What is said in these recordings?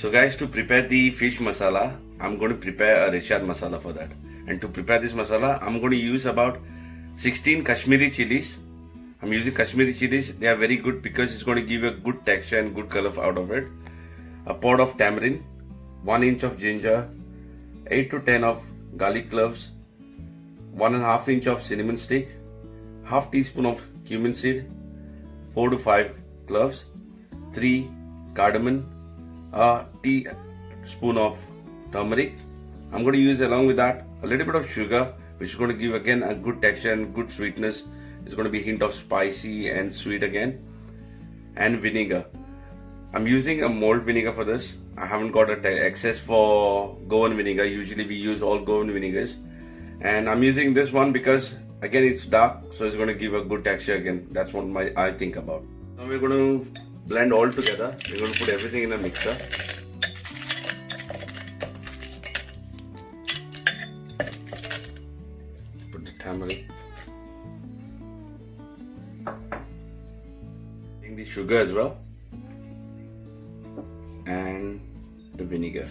So guys, to prepare the fish masala, I'm going to prepare a Reshad masala for that. And to prepare this masala, I'm going to use about 16 Kashmiri chilies. I'm using Kashmiri chilies. They are very good because it's going to give a good texture and good color out of it. A pod of tamarind, 1 inch of ginger, 8 to 10 of garlic cloves, 1.5 inch of cinnamon stick, half teaspoon of cumin seed, 4 to 5 cloves, 3 cardamom, a teaspoon of turmeric. I'm going to use along with that a little bit of sugar, which is going to give again a good texture and good sweetness. It's going to be a hint of spicy and sweet again. And vinegar. I'm using a malt vinegar for this. I haven't got excess for Goan vinegar. Usually we use all Goan vinegars. And I'm using this one because again it's dark, so it's going to give a good texture again. That's what I think about. Now we're going to blend all together. We're going to put everything in a mixer. Put the tamarind. Adding the sugar as well. And the vinegar.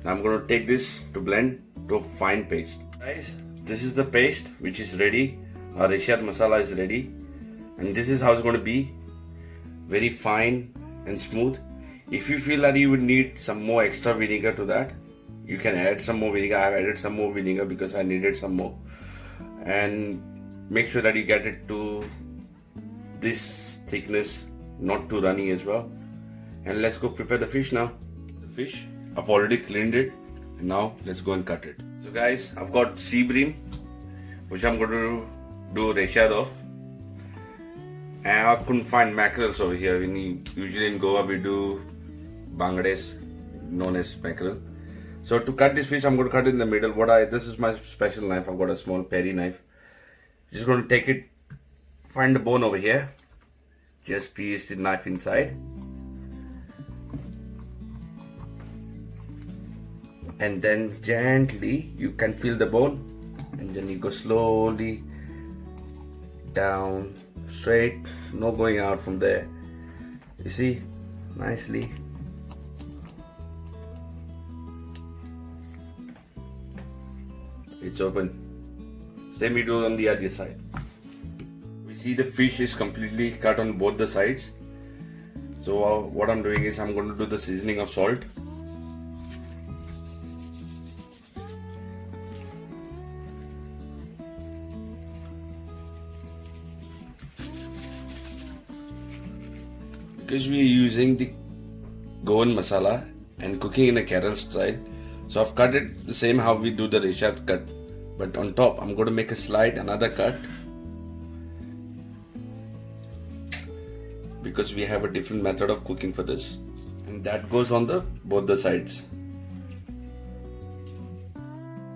Now I'm going to take this to blend to a fine paste. Guys, this is the paste which is ready. Our Reshad masala is ready. And this is how it's going to be. Very fine and smooth. If you feel that you would need some more extra vinegar to that, you can add some more vinegar. I've added some more vinegar because I needed some more. And make sure that you get it to this thickness, not too runny as well. And let's go prepare the fish now. The fish, I've already cleaned it. And now let's go and cut it. So guys, I've got sea bream, which I'm going to do Reshad of. And I couldn't find mackerels over here. Usually in Goa we do bangades, known as mackerel. So to cut this fish, I'm going to cut it in the middle. This is my special knife. I've got a small peri knife. Just going to take it, find the bone over here. Just pierce the knife inside. And then gently you can feel the bone, and then you go slowly down, straight, no going out from there. You see, nicely. It's open. Same you do on the other side. We see the fish is completely cut on both the sides. So what I'm doing is I'm going to do the seasoning of salt. Because we are using the Goan masala and cooking in a Kerala style, so I've cut it the same how we do the Reshad cut, but on top I'm going to make a slide, another cut, because we have a different method of cooking for this, and that goes on both the sides.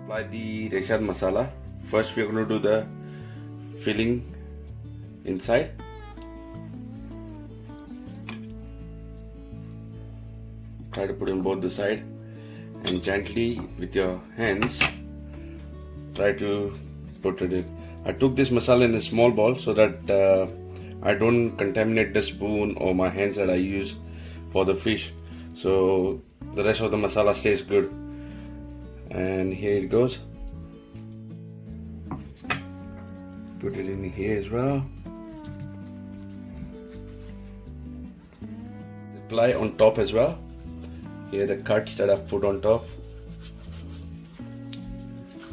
Apply the Reshad masala. First we're going to do the filling inside. Try to put on both the side, and gently with your hands try to put it in. I took this masala in a small bowl so that I don't contaminate the spoon or my hands that I use for the fish, so the rest of the masala stays good. And here it goes. Put it in here as well. Apply on top as well. Here are the cuts that I've put on top.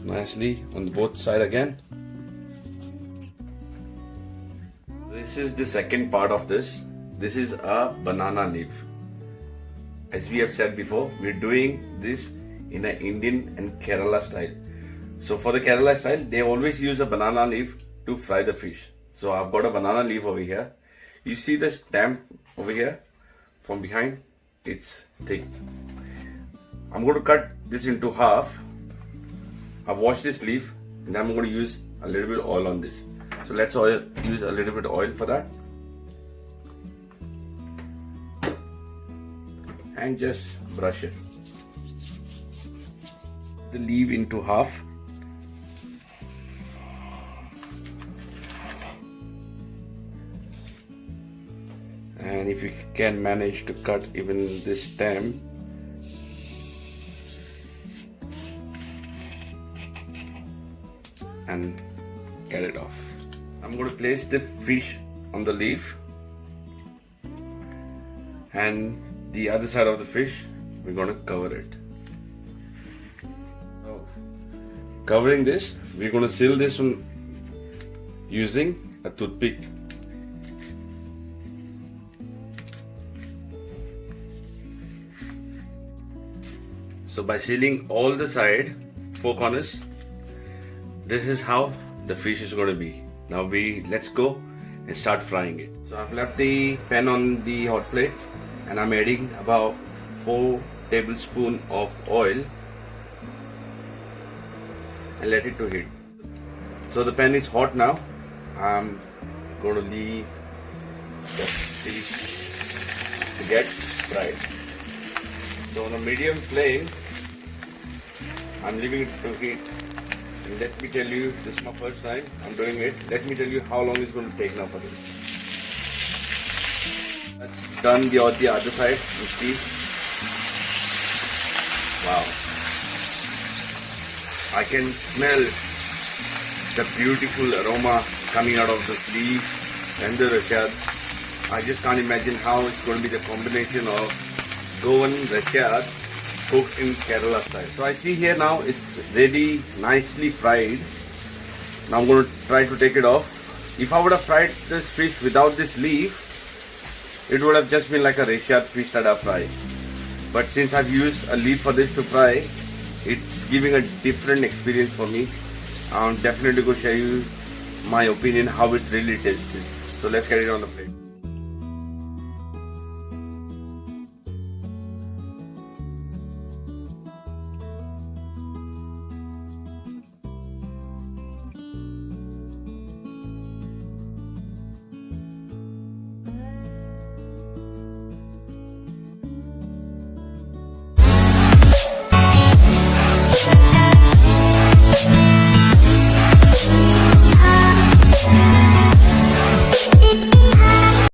Nicely on both sides again. This is the second part of this. This is a banana leaf. As we have said before, we're doing this in an Indian and Kerala style. So for the Kerala style, they always use a banana leaf to fry the fish. So I've got a banana leaf over here. You see the stem over here from behind? It's thick. I'm going to cut this into half. I've washed this leaf, and I'm going to use a little bit of oil on this. So let's use a little bit of oil for that. And just brush it. The leaf into half. And if you can manage to cut even this stem, I'm going to place the fish on the leaf, and the other side of the fish we're going to cover it. So, covering this, we're going to seal this one using a toothpick. So by sealing all the side, 4 corners, this is how the fish is going to be. Now let's go and start frying it. So I've left the pan on the hot plate and I'm adding about 4 tablespoons of oil and let it to heat. So the pan is hot now. I'm going to leave the fish to get fried. So on a medium flame, I'm leaving it to heat. And let me tell you, this is my first time I'm doing it. Let me tell you how long it's going to take now for this. Let's turn the other side and see. Wow. I can smell the beautiful aroma coming out of the leaf and the rashad. I just can't imagine how it's going to be the combination of Goan rashad cooked in Kerala style. So I see here now it's ready, nicely fried. Now I'm going to try to take it off. If I would have fried this fish without this leaf, it would have just been like a rashad fish that I fried. But since I've used a leaf for this to fry, it's giving a different experience for me. I'm definitely going to share you my opinion how it really tastes. So let's get it on the plate.